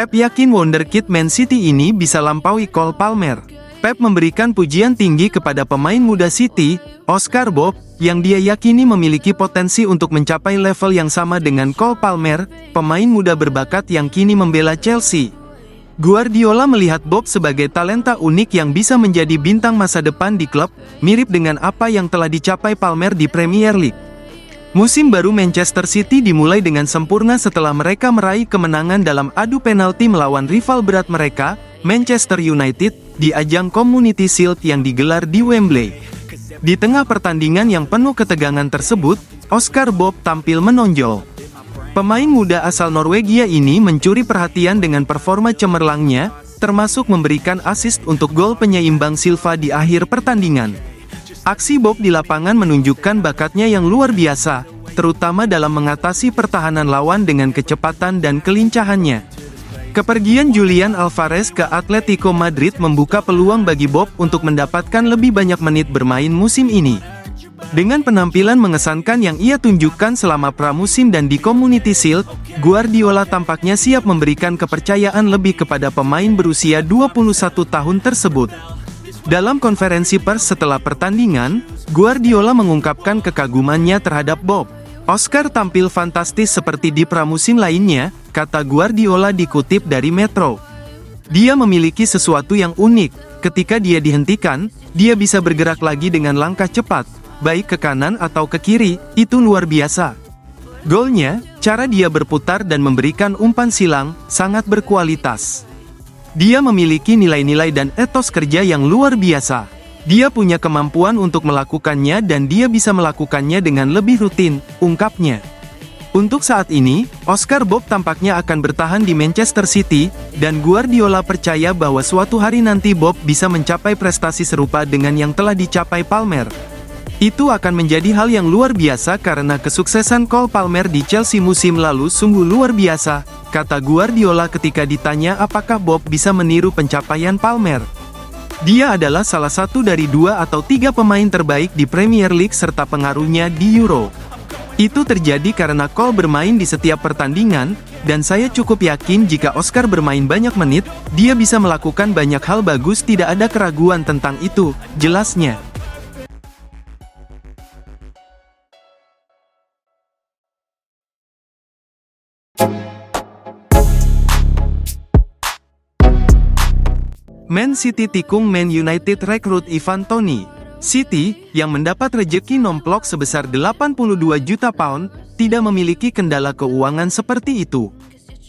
Pep yakin wonderkid Man City ini bisa lampaui Cole Palmer. Pep memberikan pujian tinggi kepada pemain muda City, Oscar Bob, yang dia yakini memiliki potensi untuk mencapai level yang sama dengan Cole Palmer, pemain muda berbakat yang kini membela Chelsea. Guardiola melihat Bob sebagai talenta unik yang bisa menjadi bintang masa depan di klub, mirip dengan apa yang telah dicapai Palmer di Premier League. Musim baru Manchester City dimulai dengan sempurna setelah mereka meraih kemenangan dalam adu penalti melawan rival berat mereka, Manchester United, di ajang Community Shield yang digelar di Wembley. Di tengah pertandingan yang penuh ketegangan tersebut, Oscar Bob tampil menonjol. Pemain muda asal Norwegia ini mencuri perhatian dengan performa cemerlangnya, termasuk memberikan assist untuk gol penyeimbang Silva di akhir pertandingan. Aksi Bob di lapangan menunjukkan bakatnya yang luar biasa, terutama dalam mengatasi pertahanan lawan dengan kecepatan dan kelincahannya. Kepergian Julian Alvarez ke Atletico Madrid membuka peluang bagi Bob untuk mendapatkan lebih banyak menit bermain musim ini. Dengan penampilan mengesankan yang ia tunjukkan selama pramusim dan di Community Shield, Guardiola tampaknya siap memberikan kepercayaan lebih kepada pemain berusia 21 tahun tersebut. Dalam konferensi pers setelah pertandingan, Guardiola mengungkapkan kekagumannya terhadap Bob. Oscar tampil fantastis seperti di pramusim lainnya, kata Guardiola dikutip dari Metro. Dia memiliki sesuatu yang unik, ketika dia dihentikan, dia bisa bergerak lagi dengan langkah cepat, baik ke kanan atau ke kiri, itu luar biasa. Golnya, cara dia berputar dan memberikan umpan silang, sangat berkualitas. Dia memiliki nilai-nilai dan etos kerja yang luar biasa. Dia punya kemampuan untuk melakukannya dan dia bisa melakukannya dengan lebih rutin, ungkapnya. Untuk saat ini, Oscar Bob tampaknya akan bertahan di Manchester City, dan Guardiola percaya bahwa suatu hari nanti Bob bisa mencapai prestasi serupa dengan yang telah dicapai Palmer. Itu akan menjadi hal yang luar biasa karena kesuksesan Cole Palmer di Chelsea musim lalu sungguh luar biasa, kata Guardiola ketika ditanya apakah Bob bisa meniru pencapaian Palmer. Dia adalah salah satu dari 2 atau 3 pemain terbaik di Premier League serta pengaruhnya di Euro. Itu terjadi karena Cole bermain di setiap pertandingan, dan saya cukup yakin jika Oscar bermain banyak menit, dia bisa melakukan banyak hal bagus, tidak ada keraguan tentang itu, jelasnya. Man City tikung Man United rekrut Ivan Toney. City, yang mendapat rejeki nomplok sebesar 82 juta pound, tidak memiliki kendala keuangan seperti itu.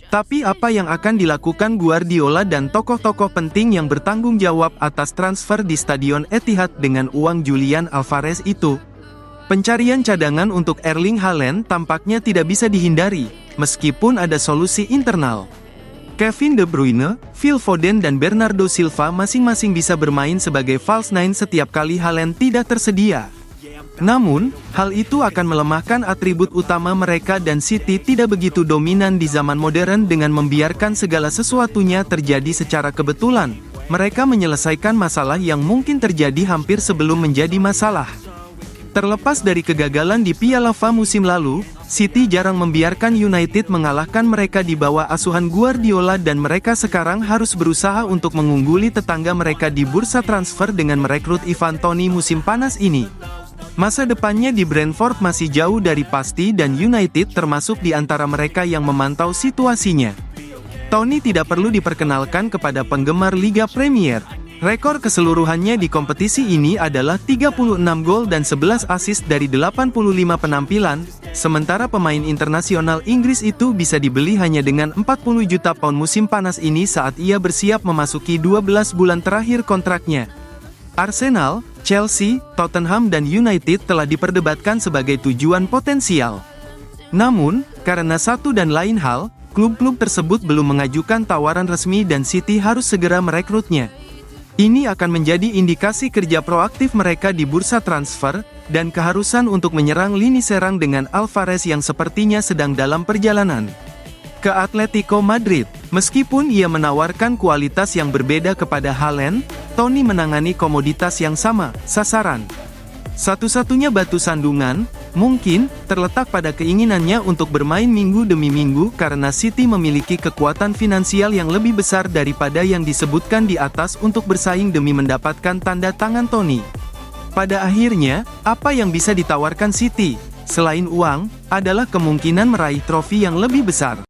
Tapi apa yang akan dilakukan Guardiola dan tokoh-tokoh penting yang bertanggung jawab atas transfer di Stadion Etihad dengan uang Julian Alvarez itu? Pencarian cadangan untuk Erling Haaland tampaknya tidak bisa dihindari, meskipun ada solusi internal. Kevin De Bruyne, Phil Foden dan Bernardo Silva masing-masing bisa bermain sebagai false nine setiap kali Haaland tidak tersedia. Namun, hal itu akan melemahkan atribut utama mereka dan City tidak begitu dominan di zaman modern dengan membiarkan segala sesuatunya terjadi secara kebetulan. Mereka menyelesaikan masalah yang mungkin terjadi hampir sebelum menjadi masalah. Terlepas dari kegagalan di Piala FA musim lalu, City jarang membiarkan United mengalahkan mereka di bawah asuhan Guardiola dan mereka sekarang harus berusaha untuk mengungguli tetangga mereka di bursa transfer dengan merekrut Ivan Toney musim panas ini. Masa depannya di Brentford masih jauh dari pasti dan United termasuk di antara mereka yang memantau situasinya. Toney tidak perlu diperkenalkan kepada penggemar Liga Premier. Rekor keseluruhannya di kompetisi ini adalah 36 gol dan 11 assist dari 85 penampilan, sementara pemain internasional Inggris itu bisa dibeli hanya dengan 40 juta pound musim panas ini saat ia bersiap memasuki 12 bulan terakhir kontraknya. Arsenal, Chelsea, Tottenham dan United telah diperdebatkan sebagai tujuan potensial. Namun, karena satu dan lain hal, klub-klub tersebut belum mengajukan tawaran resmi dan City harus segera merekrutnya. Ini akan menjadi indikasi kerja proaktif mereka di bursa transfer, dan keharusan untuk menyerang lini serang dengan Alvarez yang sepertinya sedang dalam perjalanan ke Atletico Madrid. Meskipun ia menawarkan kualitas yang berbeda kepada Haaland, Toney menangani komoditas yang sama, sasaran. Satu-satunya batu sandungan, mungkin, terletak pada keinginannya untuk bermain minggu demi minggu karena City memiliki kekuatan finansial yang lebih besar daripada yang disebutkan di atas untuk bersaing demi mendapatkan tanda tangan Tony. Pada akhirnya, apa yang bisa ditawarkan City, selain uang, adalah kemungkinan meraih trofi yang lebih besar.